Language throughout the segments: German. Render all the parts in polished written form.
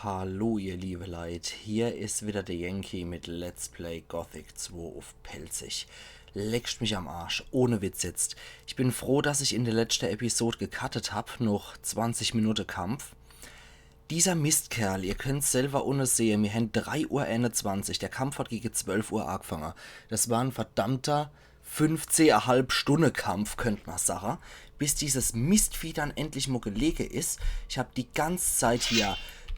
Hallo ihr liebe Leid, hier ist wieder der Yankee mit Let's Play Gothic 2 auf Pelzig. Leckst mich am Arsch, ohne Witz jetzt. Ich bin froh, dass ich in der letzten Episode gecuttet habe, noch 20 Minuten Kampf. Dieser Mistkerl, ihr könnt es selber ohne sehen, wir haben 3:21 Uhr, der Kampf hat gegen 12 Uhr angefangen. Das war ein verdammter 15,5 Stunden Kampf, könnte man sagen, bis dieses Mistvieh dann endlich mal gelegen ist. Ich habe die ganze Zeit hier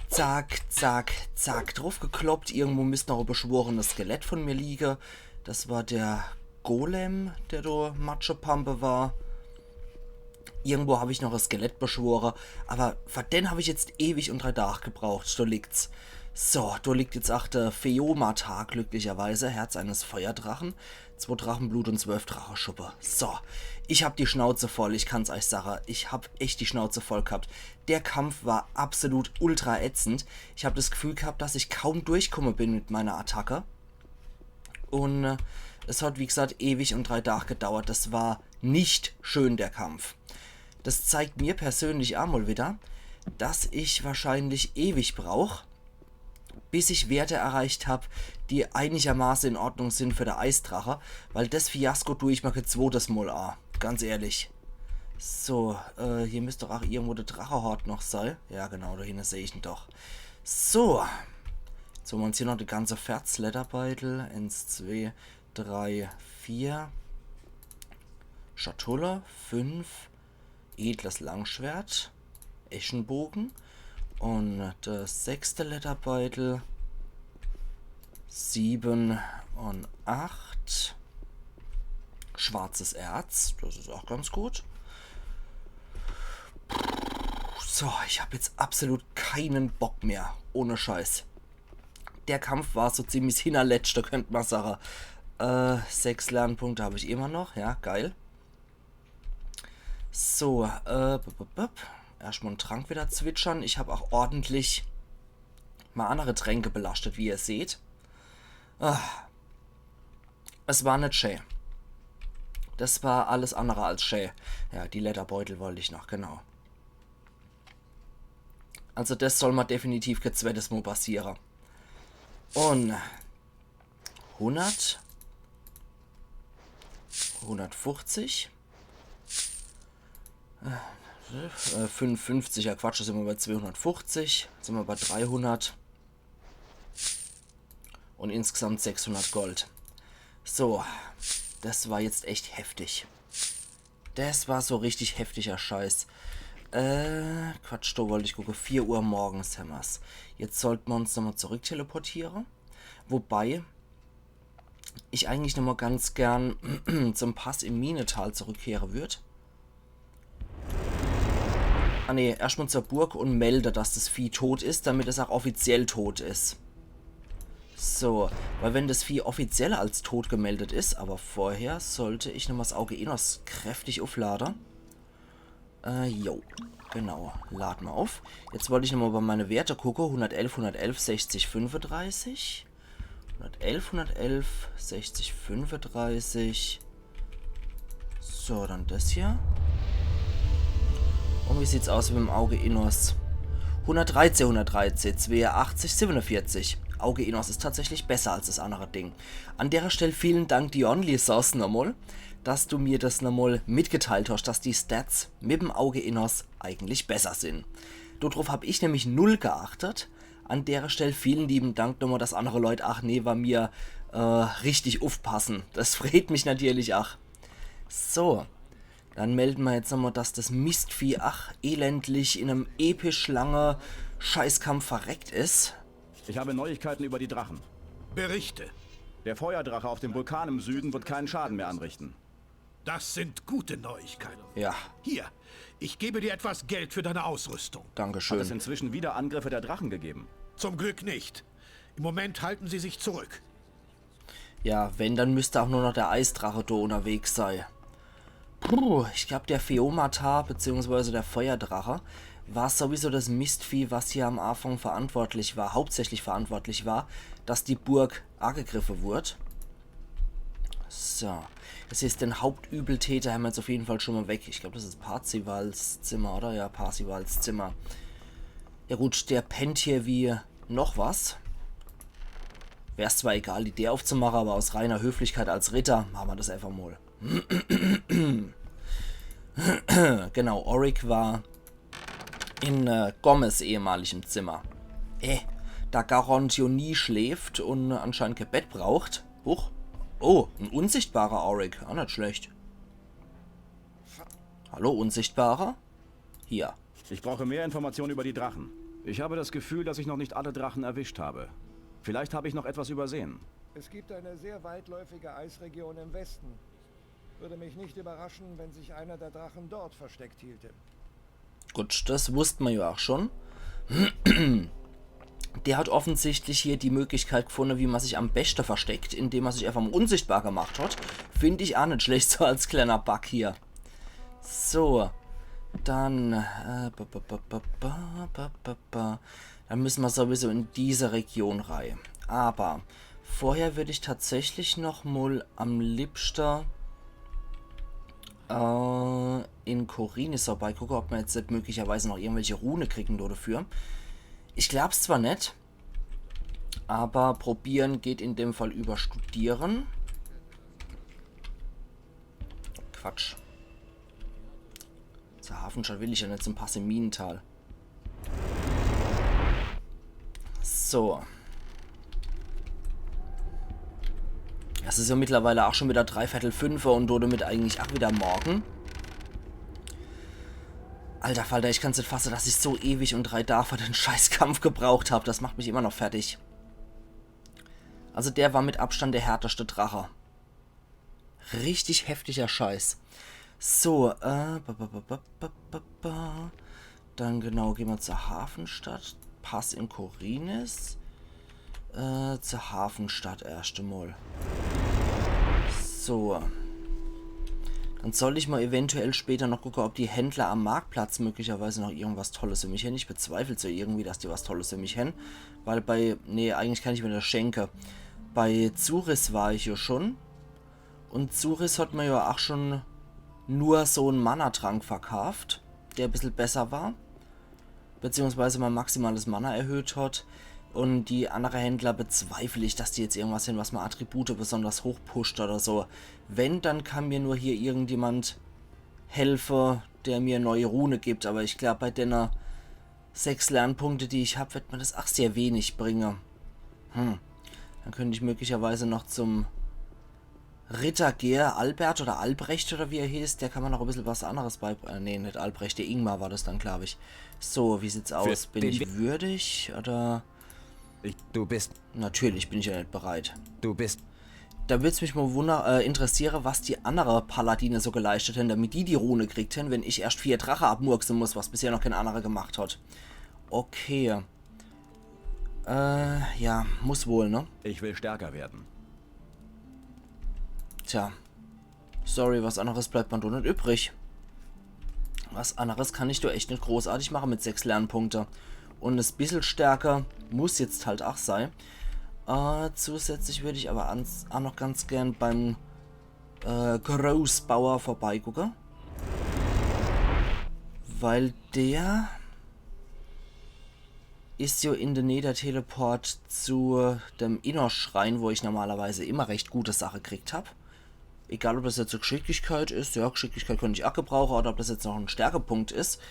zack, zack, zack drauf gekloppt. Irgendwo müsste noch ein beschworenes Skelett von mir liegen. Das war der Golem, der da Matschepampe war. Irgendwo habe ich noch ein Skelett beschworen, aber für den habe ich jetzt ewig und 3 Tage gebraucht. Da liegt's. So, da liegt jetzt auch der Feomata, glücklicherweise, Herz eines Feuerdrachen, 2 Drachenblut und 12 Drachenschuppe. So, ich habe die Schnauze voll, ich kann's euch sagen, ich habe echt die Schnauze voll gehabt. Der Kampf war absolut ultra ätzend. Ich habe das Gefühl gehabt, dass ich kaum durchkomme bin mit meiner Attacke. Und es hat, wie gesagt, ewig und 3 Tage gedauert. Das war nicht schön, der Kampf. Das zeigt mir persönlich einmal wieder, dass ich wahrscheinlich ewig brauche, bis ich Werte erreicht habe, die einigermaßen in Ordnung sind für der Eisdrache, weil das Fiasko tue ich mal ein zweites Mal an, ganz ehrlich. So, hier müsste doch auch irgendwo der Drachehort noch sein. Ja genau, da hinten sehe ich ihn doch. So, jetzt haben wir uns hier noch die ganze Verzletterbeutel. 1, 2, 3, 4. Schatulle, 5. Edles Langschwert, Eschenbogen und der 6. Letterbeutel, 7 und 8. Schwarzes Erz, das ist auch ganz gut. So, ich habe jetzt absolut keinen Bock mehr, ohne Scheiß. Der Kampf war so ziemlich hinterletzte, könnte man sagen. 6 Lernpunkte habe ich immer noch, ja, geil. So, erstmal einen Trank wieder zwitschern. Ich habe auch ordentlich mal andere Tränke belastet, wie ihr seht. Es war nicht schön. Das war alles andere als schön. Ja, die Letterbeutel wollte ich noch, genau. Also das soll mal definitiv kein zweites Mal passieren. Und 100, 150, 55, ja Quatsch, da sind wir bei 250, sind wir bei 300 und insgesamt 600 Gold. So, das war jetzt echt heftig. Das war so richtig heftiger Scheiß. Quatsch, da wollte ich gucken, 4 Uhr morgens haben wir's. Jetzt sollten wir uns nochmal zurück teleportieren. Wobei ich eigentlich nochmal ganz gern zum Pass im Minetal zurückkehren würde. Ah ne, erstmal zur Burg und melde, dass das Vieh tot ist, damit es auch offiziell tot ist. So, weil wenn das Vieh offiziell als tot gemeldet ist, aber vorher sollte ich nochmal das Auge Enos kräftig aufladen. Jo, genau, laden wir auf. Jetzt wollte ich nochmal bei meine Werte gucken, 111, 111, 60, 35. 111, 111, 60, 35. So, dann das hier. Und wie sieht's aus mit dem Auge Enos? 113, 113, 82, 47. Auge Enos ist tatsächlich besser als das andere Ding. An der Stelle vielen Dank, Dionysos nochmal, dass du mir das nochmal mitgeteilt hast, dass die Stats mit dem Auge Enos eigentlich besser sind. Darauf habe ich nämlich 0 geachtet. An der Stelle vielen lieben Dank nochmal, dass andere Leute, ach nee, bei mir richtig aufpassen. Das freut mich natürlich auch. So. Dann melden wir jetzt nochmal, dass das Mistvieh, ach, elendlich in einem episch langen Scheißkampf verreckt ist. Ich habe Neuigkeiten über die Drachen. Berichte. Der Feuerdrache auf dem Vulkan im Süden wird keinen Schaden mehr anrichten. Das sind gute Neuigkeiten. Ja, Hier, ich gebe dir etwas Geld für deine Ausrüstung. Hat es Dankeschön. inzwischen wieder Angriffe der Drachen gegeben? Zum Glück nicht. Im Moment halten sie sich zurück. Ja, wenn, dann müsste auch nur noch der Eisdrache da unterwegs sein. Puh, ich glaube, der Feomata bzw. der Feuerdrache war sowieso das Mistvieh, was hier am Anfang verantwortlich war, hauptsächlich verantwortlich war, dass die Burg angegriffen wurde. So, das hier ist den Hauptübeltäter, haben wir jetzt auf jeden Fall schon mal weg. Ich glaube, das ist Parzivals Zimmer, oder? Ja, Parzivals Zimmer. Ja gut, der pennt hier wie noch was. Wäre es zwar egal, die Idee aufzumachen, aber aus reiner Höflichkeit als Ritter machen wir das einfach mal. Genau, Auric war in Gomez ehemaligem Zimmer. Da Garantion nie schläft und anscheinend kein Bett braucht. Huch. Oh, ein unsichtbarer Auric. Auch nicht schlecht. Hallo, Unsichtbarer? Hier. Ich brauche mehr Informationen über die Drachen. Ich habe das Gefühl, dass ich noch nicht alle Drachen erwischt habe. Vielleicht habe ich noch etwas übersehen. Es gibt eine sehr weitläufige Eisregion im Westen. Würde mich nicht überraschen, wenn sich einer der Drachen dort versteckt hielte. Gut, das wussten wir ja auch schon. Der hat offensichtlich hier die Möglichkeit gefunden, wie man sich am besten versteckt, indem er sich einfach mal unsichtbar gemacht hat. Finde ich auch nicht schlecht, so als kleiner Bug hier. So, dann dann müssen wir sowieso in diese Region rein. Aber vorher würde ich tatsächlich noch mal am liebsten in Khorinis vorbei gucken, ob wir jetzt nicht möglicherweise noch irgendwelche Rune kriegen dafür. Ich glaube es zwar nicht, aber probieren geht in dem Fall über studieren. Quatsch. Zur Hafenstadt will ich ja nicht, zum Pass im Minental. So. Es ist ja mittlerweile auch schon wieder 3:45 und damit eigentlich auch wieder morgen. Alter Falter, ich kann es nicht fassen, dass ich so ewig und 3 Tage für den Scheißkampf gebraucht habe. Das macht mich immer noch fertig. Also der war mit Abstand der härteste Drache. Richtig heftiger Scheiß. So, dann genau, gehen wir zur Hafenstadt. Pass in Khorinis. Zur Hafenstadt erst einmal. So. Dann soll ich mal eventuell später noch gucken, ob die Händler am Marktplatz möglicherweise noch irgendwas Tolles für mich haben. Ich bezweifle so irgendwie, dass die was Tolles für mich haben. Weil bei... Nee, eigentlich kann ich mir das schenken. Bei Zuris war ich ja schon. Und Zuris hat mir ja auch schon nur so einen Mana-Trank verkauft, der ein bisschen besser war. Beziehungsweise mein maximales Mana erhöht hat. Und die anderen Händler bezweifle ich, dass die jetzt irgendwas hin, was man Attribute besonders hoch pusht oder so. Wenn, dann kann mir nur hier irgendjemand helfen, der mir neue Rune gibt. Aber ich glaube, bei den 6 Lernpunkte, die ich habe, wird mir das auch sehr wenig bringen. Dann könnte ich möglicherweise noch zum Ritter Gehr Albert oder Albrecht oder wie er hieß. Der kann man noch ein bisschen was anderes beibringen. Nee, nicht Albrecht, der Ingmar war das dann, glaube ich. So, wie sieht's aus? Bin ich würdig oder... Du bist... Natürlich bin ich ja nicht bereit. Du bist... Da würde es mich mal interessieren, was die anderen Paladine so geleistet haben, damit die Rune kriegt haben, wenn ich erst 4 Drache abmurksen muss, was bisher noch kein anderer gemacht hat. Okay. Ja, muss wohl, ne? Ich will stärker werden. Tja. Sorry, was anderes bleibt man doch nicht übrig. Was anderes kann ich doch echt nicht großartig machen mit 6 Lernpunkte. Und ein bisschen stärker muss jetzt halt auch sein. Zusätzlich würde ich aber auch noch ganz gern beim Großbauer vorbeigucken. Weil der ist ja in der Nether-Teleport zu dem Innerschrein, wo ich normalerweise immer recht gute Sache gekriegt habe. Egal, ob das jetzt so Geschicklichkeit ist, ja, Geschicklichkeit könnte ich auch gebrauchen, oder ob das jetzt noch ein Stärkepunkt ist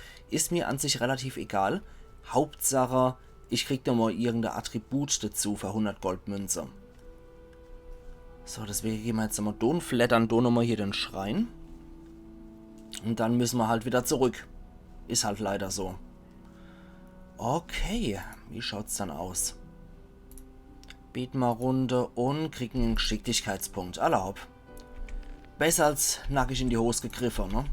mir an sich relativ egal. Hauptsache, ich krieg da mal irgendein Attribut dazu für 100 Goldmünze. So, deswegen gehen wir jetzt nochmal flattern nochmal hier den Schrein. Und dann müssen wir halt wieder zurück. Ist halt leider so. Okay, wie schaut's dann aus? Beten mal Runde und kriegen einen Geschicklichkeitspunkt. Erlaub. Besser als nackig in die Hose gegriffen, ne?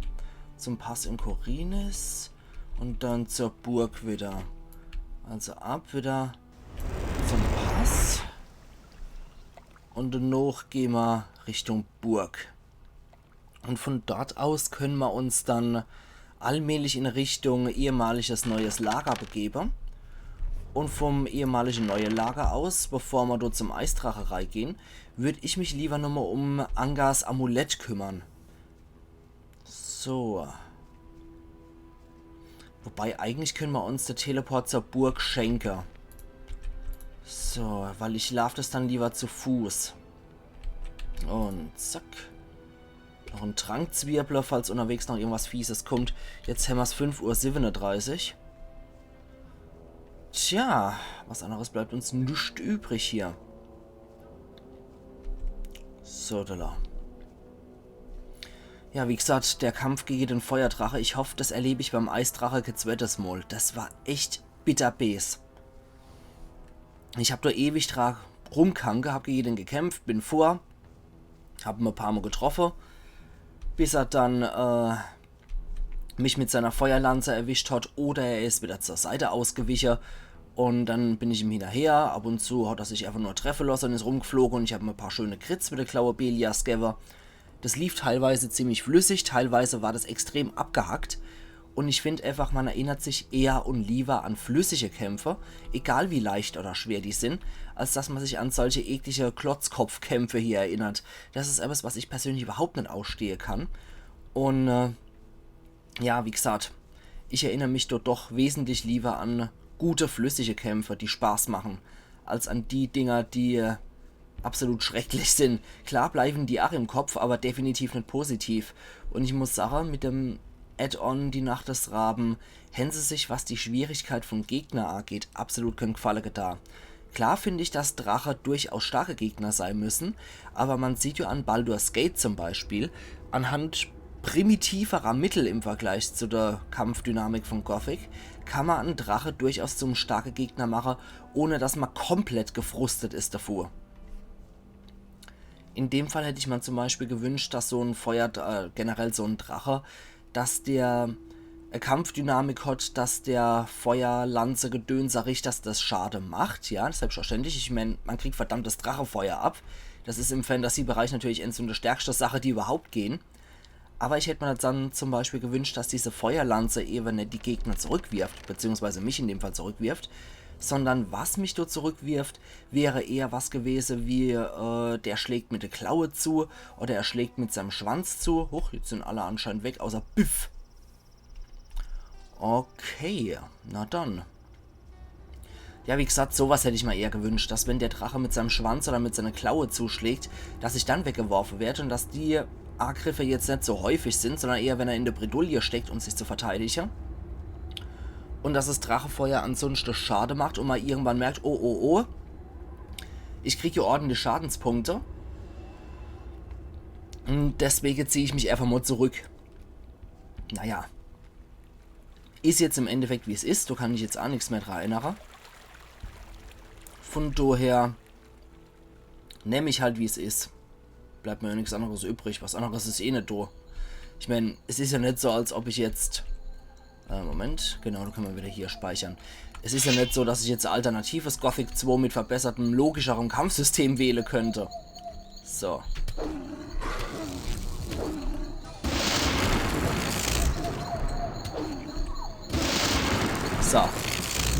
Zum Pass in Khorinis und dann zur Burg wieder. Also ab wieder zum Pass. Und danach gehen wir Richtung Burg. Und von dort aus können wir uns dann allmählich in Richtung ehemaliges neues Lager begeben. Und vom ehemaligen neuen Lager aus, bevor wir dort zum Eisdracherei gehen, würde ich mich lieber nochmal um Angars Amulett kümmern. So. Wobei, eigentlich können wir uns den Teleport zur Burg schenken. So, weil ich laufe das dann lieber zu Fuß. Und zack. Noch ein Trankzwirbler, falls unterwegs noch irgendwas Fieses kommt. Jetzt haben wir es 5:37 Uhr. Tja, was anderes bleibt uns nicht übrig hier. So, da. Ja, wie gesagt, der Kampf gegen den Feuerdrache. Ich hoffe, das erlebe ich beim Eisdrache zweites Mal. Das war echt bitterbes. Ich habe da ewig rumkanke, habe gegen den gekämpft, bin vor, habe ihn ein paar Mal getroffen, bis er dann mich mit seiner Feuerlanze erwischt hat oder er ist wieder zur Seite ausgewichen und dann bin ich ihm hinterher. Ab und zu hat er sich einfach nur treffen lassen und ist rumgeflogen und ich habe ein paar schöne Crits mit der Klaue Belias gegeben. Das lief teilweise ziemlich flüssig, teilweise war das extrem abgehackt. Und ich finde einfach, man erinnert sich eher und lieber an flüssige Kämpfe, egal wie leicht oder schwer die sind, als dass man sich an solche eklige Klotzkopfkämpfe hier erinnert. Das ist etwas, was ich persönlich überhaupt nicht ausstehen kann. Und ja, wie gesagt, ich erinnere mich dort doch wesentlich lieber an gute flüssige Kämpfe, die Spaß machen, als an die Dinger, die absolut schrecklich sind. Klar bleiben die auch im Kopf, aber definitiv nicht positiv. Und ich muss sagen, mit dem Add-on Die Nacht des Raben haben sie sich, was die Schwierigkeit von Gegner angeht, absolut keinen Gefallen getan. Klar finde ich, dass Drache durchaus starke Gegner sein müssen, aber man sieht ja an Baldur's Gate zum Beispiel, anhand primitiverer Mittel im Vergleich zu der Kampfdynamik von Gothic, kann man einen Drache durchaus zum starken Gegner machen, ohne dass man komplett gefrustet ist davor. In dem Fall hätte ich mir zum Beispiel gewünscht, dass so ein generell so ein Drache, dass der Kampfdynamik hat, dass der Feuerlanze Gedönser riecht, dass das Schade macht, ja, selbstverständlich. Ich meine, man kriegt verdammtes Drachefeuer ab. Das ist im Fantasy-Bereich natürlich eins der stärkste Sache, die überhaupt gehen. Aber ich hätte mir dann zum Beispiel gewünscht, dass diese Feuerlanze eben nicht die Gegner zurückwirft, beziehungsweise mich in dem Fall zurückwirft, sondern was mich dort zurückwirft, wäre eher was gewesen wie, der schlägt mit der Klaue zu oder er schlägt mit seinem Schwanz zu. Huch, jetzt sind alle anscheinend weg, außer Büff. Okay, na dann. Ja, wie gesagt, sowas hätte ich mir eher gewünscht, dass wenn der Drache mit seinem Schwanz oder mit seiner Klaue zuschlägt, dass ich dann weggeworfen werde und dass die Angriffe jetzt nicht so häufig sind, sondern eher, wenn er in der Bredouille steckt, um sich zu verteidigen. Und dass das Drachefeuer ansonsten Schade macht und man irgendwann merkt, oh, ich kriege hier ordentlich Schadenspunkte. Und deswegen ziehe ich mich einfach mal zurück. Naja. Ist jetzt im Endeffekt wie es ist, da kann ich jetzt auch nichts mehr dran erinnern. Von daher nehme ich halt wie es ist. Bleibt mir ja nichts anderes übrig, was anderes ist eh nicht da. Ich meine, es ist ja nicht so, als ob ich jetzt... Moment, genau, da können wir wieder hier speichern. Es ist ja nicht so, dass ich jetzt alternatives Gothic 2 mit verbessertem, logischerem Kampfsystem wählen könnte. So. So.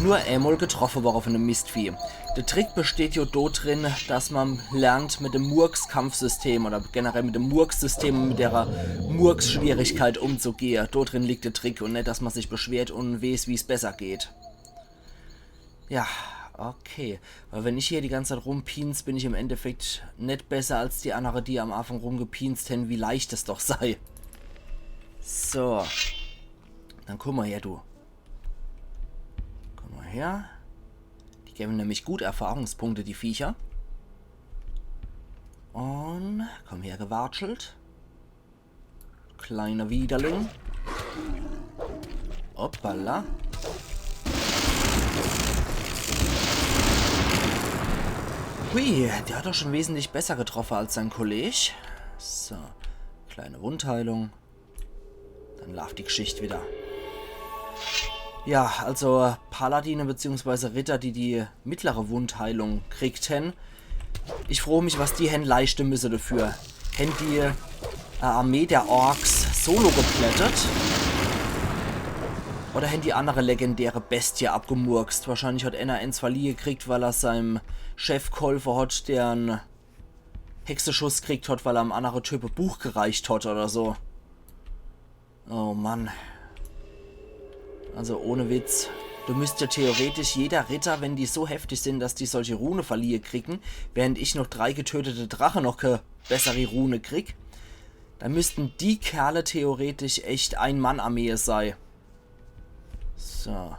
Nur einmal getroffen worden von einem Mistvieh. Der Trick besteht ja dort drin, dass man lernt mit dem Murks-Kampfsystem oder generell mit dem Murks-System, mit der Murks-Schwierigkeit umzugehen. Dort drin liegt der Trick und nicht, dass man sich beschwert und weiß, wie es besser geht. Ja, okay. Weil wenn ich hier die ganze Zeit rumpienst, bin ich im Endeffekt nicht besser als die anderen, die am Anfang rumgepienst haben, wie leicht es doch sei. So. Dann guck mal her, du. Komm mal her. Die geben nämlich gut Erfahrungspunkte, die Viecher. Und komm her, gewatschelt. Kleiner Widerling. Hoppala. Hui, der hat doch schon wesentlich besser getroffen als sein Kollege. So, kleine Wundheilung. Dann läuft die Geschichte wieder. Ja, also Paladine bzw. Ritter, die die mittlere Wundheilung kriegten. Ich freue mich, was die Hen leisten müssen dafür. Haben die Armee der Orks solo geplättet? Oder haben die andere legendäre Bestie abgemurkst? Wahrscheinlich hat einer eins verliehen gekriegt, weil er seinem Chef geholfen hat, der einen Hexenschuss gekriegt hat, weil er einem anderen Typ ein Buch gereicht hat oder so. Oh Mann. Also ohne Witz. Du müsst ja theoretisch jeder Ritter, wenn die so heftig sind, dass die solche Rune verliehen kriegen, während ich noch 3 getötete Drachen noch keine bessere Rune krieg, dann müssten die Kerle theoretisch echt Ein-Mann-Armee sein. So.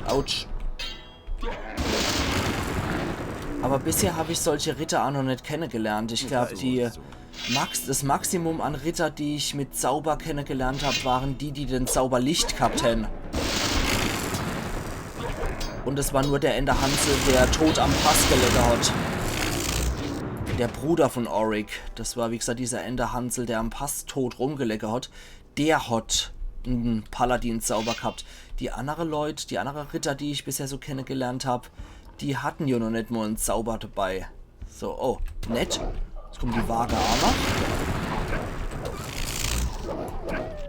Autsch. Aber bisher habe ich solche Ritter auch noch nicht kennengelernt. Ich glaube, das Maximum an Ritter, die ich mit Zauber kennengelernt habe, waren die den Zauberlicht gehabt hätten. Und es war nur der Enderhansel, der tot am Pass gelegen hat. Der Bruder von Auric. Das war, wie gesagt, dieser Enderhansel, der am Pass tot rumgelegen hat. Der hat einen Paladin-Zauber gehabt. Die anderen Leute, die anderen Ritter, die ich bisher so kennengelernt habe, die hatten ja noch nicht mal einen Zauber dabei. So, oh, nett. Jetzt kommt die vage Arme.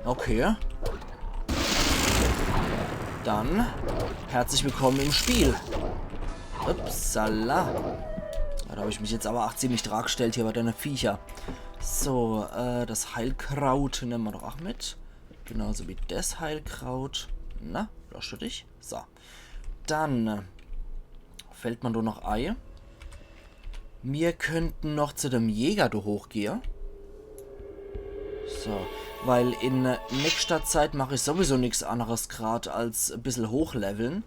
Okay. Dann herzlich willkommen im Spiel. Upsala. Da habe ich mich jetzt aber auch ziemlich trag gestellt hier bei deiner Viecher. So, das Heilkraut nehmen wir doch auch mit. Genauso wie das Heilkraut. Na, löscht du dich? So. Dann fällt man doch noch Ei. Wir könnten noch zu dem Jäger hochgehen. So, weil in nächster Zeit mache ich sowieso nichts anderes gerade als ein bisschen hochleveln.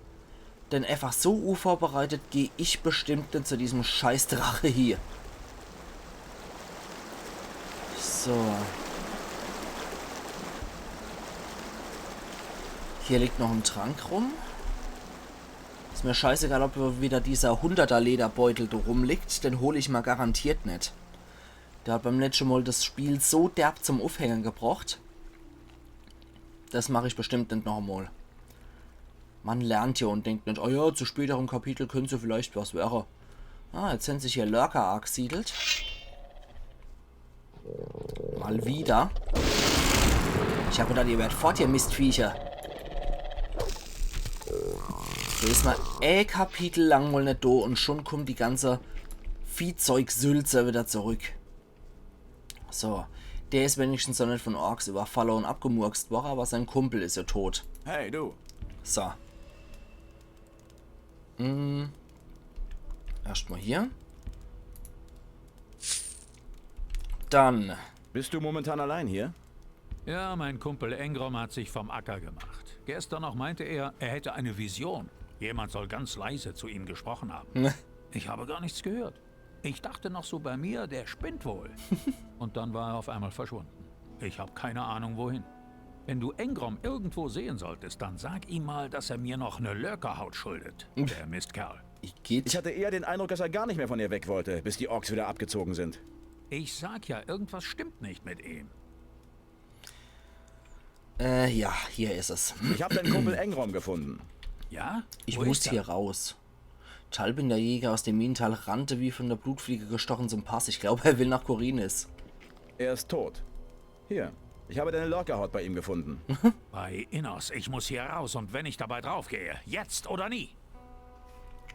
Denn einfach so unvorbereitet gehe ich bestimmt nicht zu diesem scheiß Drache hier. So. Hier liegt noch ein Trank rum. Ist mir scheißegal, ob wieder dieser 100er Lederbeutel da rumliegt. Den hole ich mal garantiert nicht. Der hat beim letzten Mal das Spiel so derb zum Aufhängen gebracht. Das mache ich bestimmt nicht noch einmal. Man lernt ja und denkt nicht, oh ja, zu späteren Kapitel könnte vielleicht was wäre. Ah, jetzt sind sich hier Lurker angesiedelt. Mal wieder. Ich habe gedacht, ihr werdet fort, ihr Mistviecher. So ist mal Kapitel lang mal nicht da und schon kommt die ganze Viehzeugsülze wieder zurück. So, der ist wenigstens noch nicht von Orks überfallen und abgemurkst worden, aber sein Kumpel ist ja tot. Hey, du. So. Erstmal hier. Dann. Bist du momentan allein hier? Ja, mein Kumpel Engrom hat sich vom Acker gemacht. Gestern noch meinte er, er hätte eine Vision. Jemand soll ganz leise zu ihm gesprochen haben. Ich habe gar nichts gehört. Ich dachte noch so bei mir, der spinnt wohl. Und dann war er auf einmal verschwunden. Ich habe keine Ahnung wohin. Wenn du Engrom irgendwo sehen solltest, dann sag ihm mal, dass er mir noch eine Lurkerhaut schuldet. Der Mistkerl. Ich hatte eher den Eindruck, dass er gar nicht mehr von ihr weg wollte, bis die Orks wieder abgezogen sind. Ich sag ja, irgendwas stimmt nicht mit ihm. Ja, hier ist es. Ich habe deinen Kumpel Engrom gefunden. Ja? Ich Wo muss ist er? hier raus. Talbin, der Jäger aus dem Minental, rannte wie von der Blutfliege gestochen zum Pass. Ich glaube, er will nach Khorinis. Er ist tot. Hier, ich habe deine Lurkerhaut bei ihm gefunden. Bei Innos, ich muss hier raus und wenn ich dabei draufgehe, jetzt oder nie.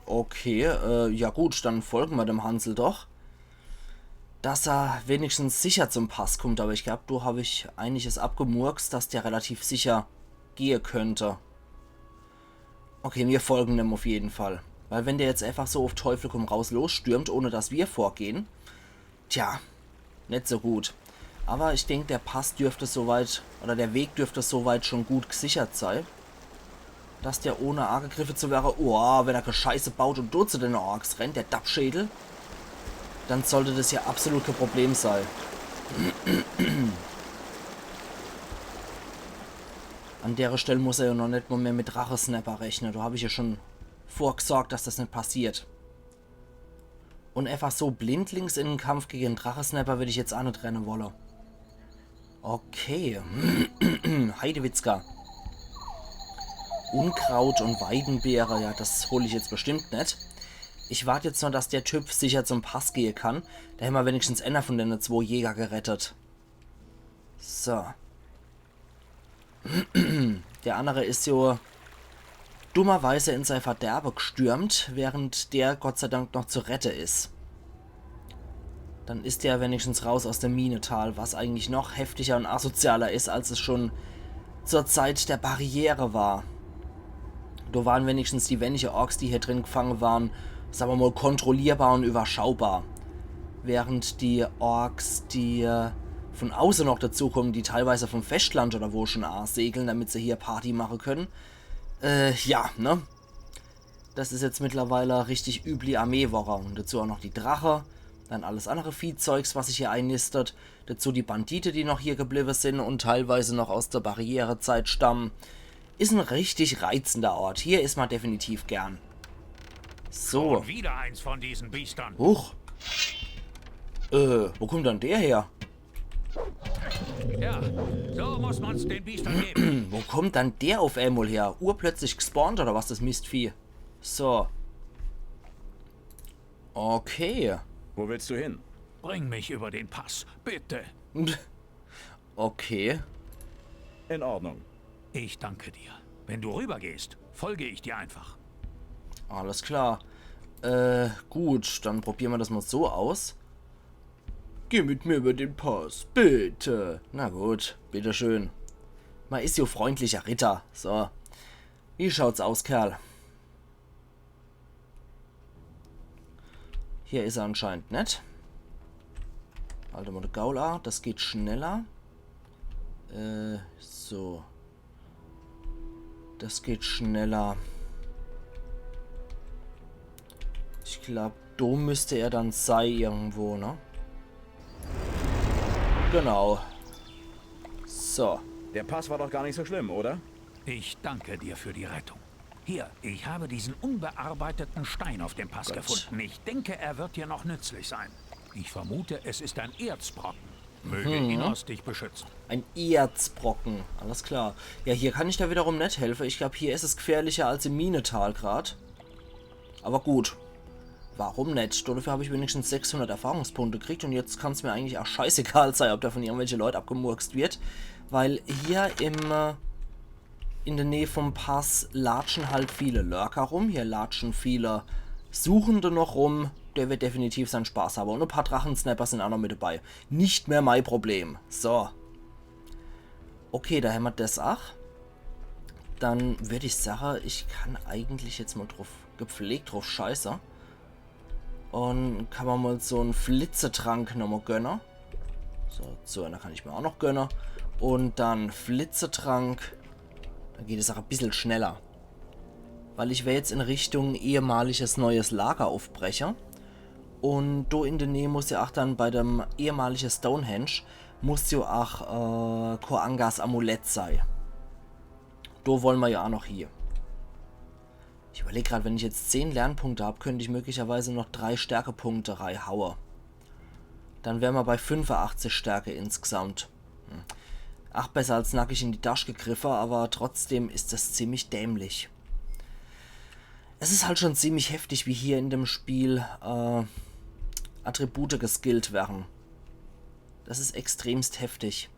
Okay, ja gut, dann folgen wir dem Hansel doch. Dass er wenigstens sicher zum Pass kommt, aber ich glaube, da habe ich einiges abgemurkst, dass der relativ sicher gehen könnte. Okay, wir folgen dem auf jeden Fall. Weil wenn der jetzt einfach so auf Teufel komm raus losstürmt, ohne dass wir vorgehen, tja, nicht so gut. Aber ich denke, der Pass dürfte soweit, oder der Weg dürfte soweit schon gut gesichert sein. Dass der ohne Angriffe zu wäre, oh, wenn er Scheiße baut und dort zu den Orks rennt, der Dappschädel, dann sollte das ja absolut kein Problem sein. An der Stelle muss er ja noch nicht mal mehr mit Drachensnapper rechnen. Da habe ich ja schon vorgesorgt, dass das nicht passiert. Und einfach so blindlings in den Kampf gegen Drachensnapper würde ich jetzt auch nicht rennen wollen. Okay. Heidewitzka. Unkraut und Weidenbeere, ja, das hole ich jetzt bestimmt nicht. Ich warte jetzt noch, dass der Typ sicher zum Pass gehen kann. Da haben wir wenigstens einer von den 2 Jäger gerettet. So. Der andere ist so dummerweise in sein Verderbe gestürmt, während der Gott sei Dank noch zu retten ist. Dann ist der wenigstens raus aus dem Minetal, was eigentlich noch heftiger und asozialer ist, als es schon zur Zeit der Barriere war. Da waren wenigstens die wenigen Orks, die hier drin gefangen waren, sagen wir mal, kontrollierbar und überschaubar. Während die Orks, die von außen noch dazukommen, die teilweise vom Festland oder wo schon segeln, damit sie hier Party machen können. Ja, ne? Das ist jetzt mittlerweile richtig übli Armeewoche. Und dazu auch noch die Drache, dann alles andere Viehzeugs, was sich hier einnistet. Dazu die Bandite, die noch hier geblieben sind und teilweise noch aus der Barrierezeit stammen. Ist ein richtig reizender Ort. Hier ist man definitiv gern. So. Und wieder eins von diesen Biestern. Huch. Wo kommt dann der her? Ja, so muss man's den Biestern geben. Wo kommt dann der auf einmal her? Urplötzlich gespawnt oder was, das Mistvieh? So. Okay. Wo willst du hin? Bring mich über den Pass, bitte. Okay. In Ordnung. Ich danke dir. Wenn du rübergehst, folge ich dir einfach. Alles klar. Gut, dann probieren wir das mal so aus. Geh mit mir über den Pass, bitte. Na gut, bitteschön. Man ist ja freundlicher Ritter. So. Wie schaut's aus, Kerl? Hier ist er anscheinend nicht. Alter Mode Gaula, das geht schneller. So. Das geht schneller. Ich glaube, da müsste er dann sein irgendwo, ne? Genau. So. Der Pass war doch gar nicht so schlimm, oder? Ich danke dir für die Rettung. Hier, ich habe diesen unbearbeiteten Stein auf dem Pass gefunden. Ich denke, er wird dir noch nützlich sein. Ich vermute, es ist ein Erzbrocken. Möge Innos dich beschützen. Ein Erzbrocken. Alles klar. Ja, hier kann ich da wiederum nicht helfen. Ich glaube, hier ist es gefährlicher als im Minetal gerade. Aber gut. Warum nicht? Dafür habe ich wenigstens 600 Erfahrungspunkte gekriegt und jetzt kann es mir eigentlich auch scheißegal sein, ob da von irgendwelchen Leuten abgemurkst wird. Weil hier in der Nähe vom Pass latschen halt viele Lurker rum. Hier latschen viele Suchende noch rum. Der wird definitiv seinen Spaß haben. Und ein paar Drachensnapper sind auch noch mit dabei. Nicht mehr mein Problem. So. Okay, da haben wir das auch. Dann würde ich sagen, ich kann eigentlich jetzt mal gepflegt drauf scheiße. Und kann man mal so einen Flitzetrank nochmal gönnen. So, da kann ich mir auch noch gönnen. Und dann Flitzetrank. Dann geht es auch ein bisschen schneller. Weil ich wäre jetzt in Richtung ehemaliges neues Lager aufbrechen. Und da in der Nähe muss ja auch dann bei dem ehemaligen Stonehenge muss ja auch Koangas Amulett sein. Da wollen wir ja auch noch hier. Ich überlege gerade, wenn ich jetzt 10 Lernpunkte habe, könnte ich möglicherweise noch 3 Stärkepunkte reinhauen. Dann wären wir bei 85 Stärke insgesamt. Ach, besser als nackig in die Tasche gegriffen, aber trotzdem ist das ziemlich dämlich. Es ist halt schon ziemlich heftig, wie hier in dem Spiel Attribute geskillt werden. Das ist extremst heftig.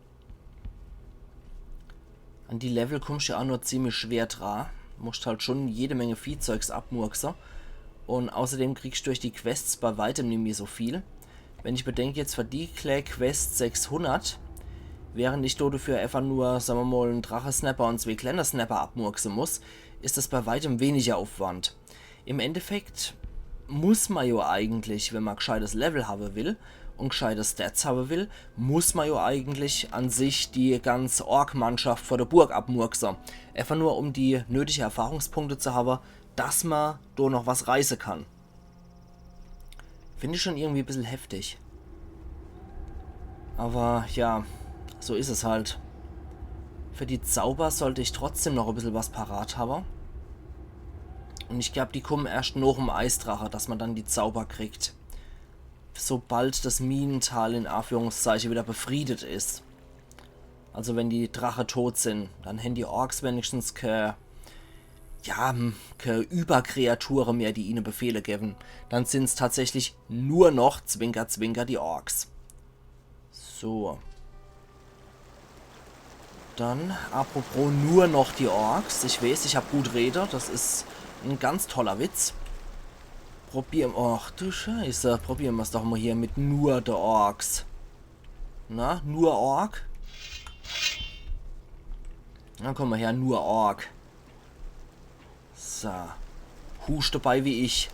An die Level kommst du ja auch nur ziemlich schwer dran. Musst halt schon jede Menge Viehzeugs abmurksen. Und außerdem kriegst du durch die Quests bei weitem nicht mehr so viel. Wenn ich bedenke, jetzt für die Quest 600, während ich dafür einfach nur, sagen wir mal, einen Drache-Snapper und 2 kleine Snapper abmurksen muss, ist das bei weitem weniger Aufwand. Im Endeffekt muss man ja eigentlich, wenn man gescheites Level haben will und gescheite Stats haben will, muss man ja eigentlich an sich die ganze Ork-Mannschaft vor der Burg abmurksen. Einfach nur, um die nötigen Erfahrungspunkte zu haben, dass man da noch was reißen kann. Finde ich schon irgendwie ein bisschen heftig. Aber ja, so ist es halt. Für die Zauber sollte ich trotzdem noch ein bisschen was parat haben. Und ich glaube, die kommen erst noch im Eisdrache, dass man dann die Zauber kriegt. Sobald das Minental in Anführungszeichen wieder befriedet ist. Also wenn die Drache tot sind, dann haben die Orks wenigstens keine Überkreaturen mehr, die ihnen Befehle geben. Dann sind es tatsächlich nur noch, Zwinker, Zwinker, die Orks. So. Dann, apropos nur noch die Orks. Ich weiß, ich habe gut Rede. Das ist ein ganz toller Witz. probieren... Ach du Scheiße. Probieren wir es doch mal hier mit nur der Orks. Na, nur Ork? Na, komm mal her, nur Ork. So. Husch dabei wie ich.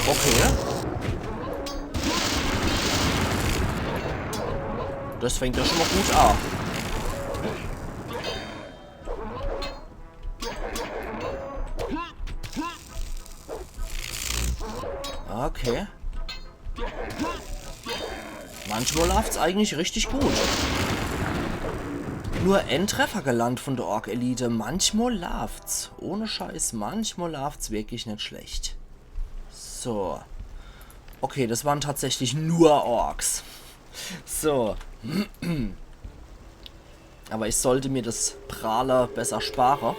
Okay. Das fängt ja schon mal gut an. Okay. Manchmal läuft's eigentlich richtig gut. Nur ein Treffer gelandet von der Ork-Elite. Manchmal läuft's. Ohne Scheiß, manchmal läuft's wirklich nicht schlecht. So. Okay, das waren tatsächlich nur Orks. So. Aber ich sollte mir das Prahler besser sparen.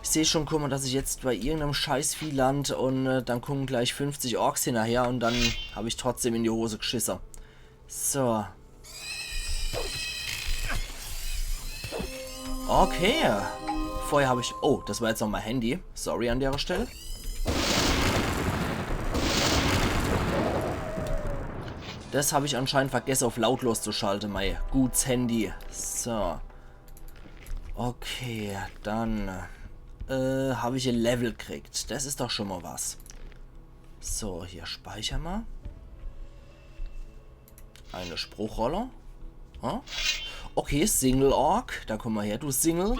Ich sehe schon, guck mal, dass ich jetzt bei irgendeinem Scheißvieh lande und dann kommen gleich 50 Orks hinterher und dann habe ich trotzdem in die Hose geschissen. So. Okay. Vorher habe ich... Oh, das war jetzt noch mein Handy. Sorry an der Stelle. Das habe ich anscheinend vergessen auf lautlos zu schalten, mein gutes Handy. So. Okay, dann habe ich ein Level gekriegt. Das ist doch schon mal was. So, hier speichern wir. Eine Spruchrolle. Hm? Okay, Single Ork. Da komm mal her, du Single.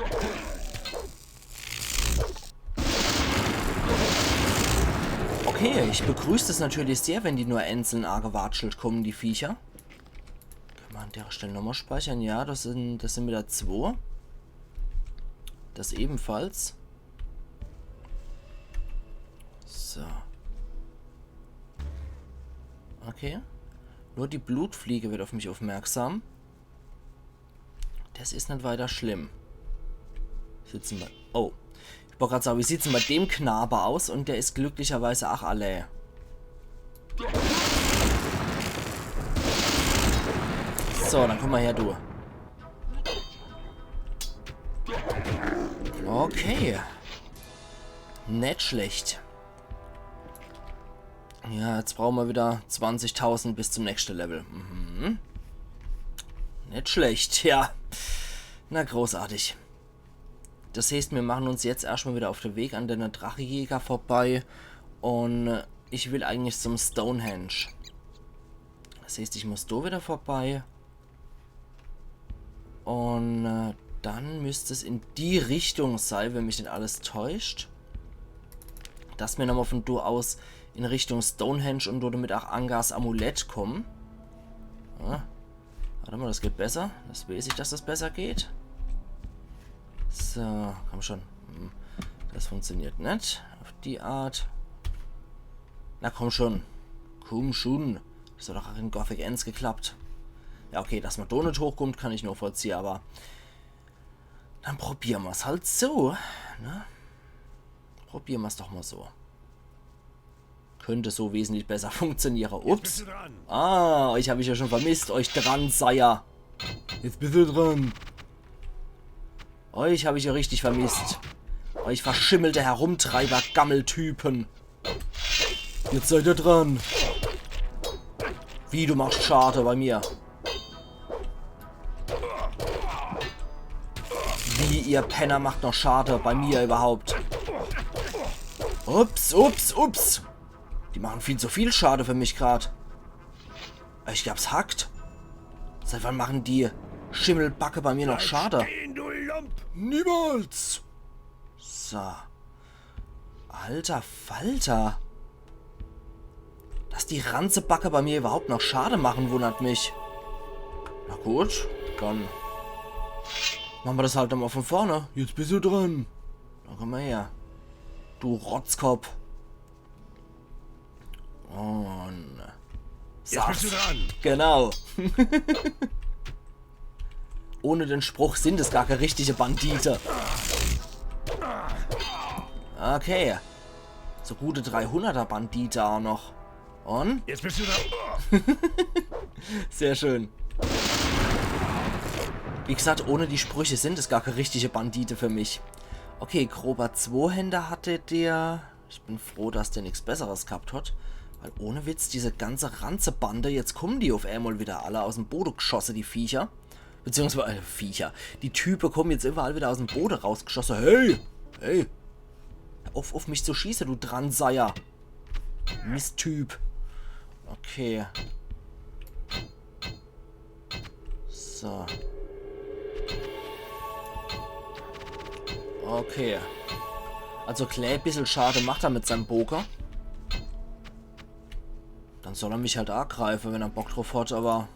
Okay, ich begrüße es natürlich sehr, wenn die nur einzeln angewatschelt kommen, die Viecher. Können wir an der Stelle nochmal speichern? Ja, das sind wieder 2. Das ebenfalls. So. Okay. Nur die Blutfliege wird auf mich aufmerksam. Das ist nicht weiter schlimm. Sitzen wir... Oh. Ich wollte gerade sagen, wie sieht es denn bei dem Knabe aus? Und der ist glücklicherweise ach alle. So, dann komm mal her, du. Okay. Nicht schlecht. Ja, jetzt brauchen wir wieder 20.000 bis zum nächsten Level. Mhm. Nicht schlecht, ja. Na, großartig. Das heißt, wir machen uns jetzt erstmal wieder auf den Weg an den Drachejäger vorbei. Und ich will eigentlich zum Stonehenge. Das heißt, ich muss da wieder vorbei. Und dann müsste es in die Richtung sein, wenn mich nicht alles täuscht. Dass wir nochmal von da aus in Richtung Stonehenge und dort mit auch Angars Amulett kommen. Ja. Warte mal, das geht besser. Das weiß ich, dass das besser geht. So, komm schon. Das funktioniert nicht. Auf die Art. Na komm schon. Komm schon. Das hat doch auch in Gothic Ends geklappt. Ja, okay, dass man da nicht hochkommt, kann ich nur vollziehen, aber dann probieren wir es halt so. Ne? Probieren wir es doch mal so. Könnte so wesentlich besser funktionieren. Ups. Ah, euch habe ich ja schon vermisst. Euch dran, Seier. Jetzt bist du dran. Euch habe ich ja richtig vermisst. Euch verschimmelte Herumtreiber, Gammeltypen. Jetzt seid ihr dran. Wie, du machst Schade bei mir. Wie, ihr Penner macht noch Schade bei mir überhaupt. Ups, ups, ups. Die machen viel zu viel Schade für mich gerade. Ich glaub's hackt. Seit wann machen die Schimmelbacke bei mir noch Schade? Niemals! So. Alter Falter. Dass die Ranzebacke bei mir überhaupt noch Schade machen, wundert mich. Na gut, dann machen wir das halt nochmal von vorne. Jetzt bist du dran. Dann komm mal her. Du Rotzkopf. Und... Jetzt bist du dran. Genau. Ohne den Spruch sind es gar keine richtige Bandite. Okay. So gute 300er Bandite auch noch. Und? Jetzt bist du dran. Sehr schön. Wie gesagt, ohne die Sprüche sind es gar keine richtige Bandite für mich. Okay, grober Zweihänder hatte der. Ich bin froh, dass der nichts Besseres gehabt hat. Weil ohne Witz, diese ganze Ranzebande, jetzt kommen die auf einmal wieder alle aus dem Boden geschossen, die Viecher. Beziehungsweise, Viecher. Die Typen kommen jetzt überall wieder aus dem Boden rausgeschossen. Hey! Hey! Auf mich zu schießen, du Dranseier. Misttyp. Okay. So. Okay. Also Clay ein bisschen schade macht er mit seinem Bogen. Dann soll er mich halt angreifen, wenn er Bock drauf hat, aber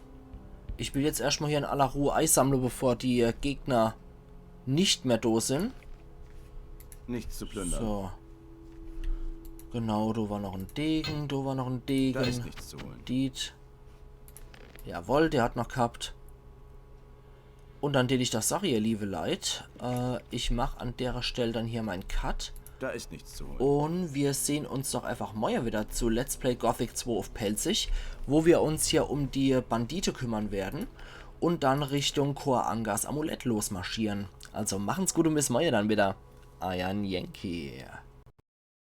ich will jetzt erstmal hier in aller Ruhe Eis sammeln, bevor die Gegner nicht mehr da sind. Nichts zu plündern. So. Genau, da war noch ein Degen, da war noch ein Degen. Da ist nichts zu holen. Diet. Jawohl, der hat noch gehabt. Und dann ich das Sache, ihr liebe Leid. Ich mache an der Stelle dann hier meinen Cut. Da ist nichts zu holen. Und wir sehen uns doch einfach morgen wieder zu Let's Play Gothic 2 auf Pelzig, wo wir uns hier um die Bandite kümmern werden und dann Richtung Kor Angas Amulett losmarschieren. Also machen's gut und bis morgen dann wieder. Euer Yankee.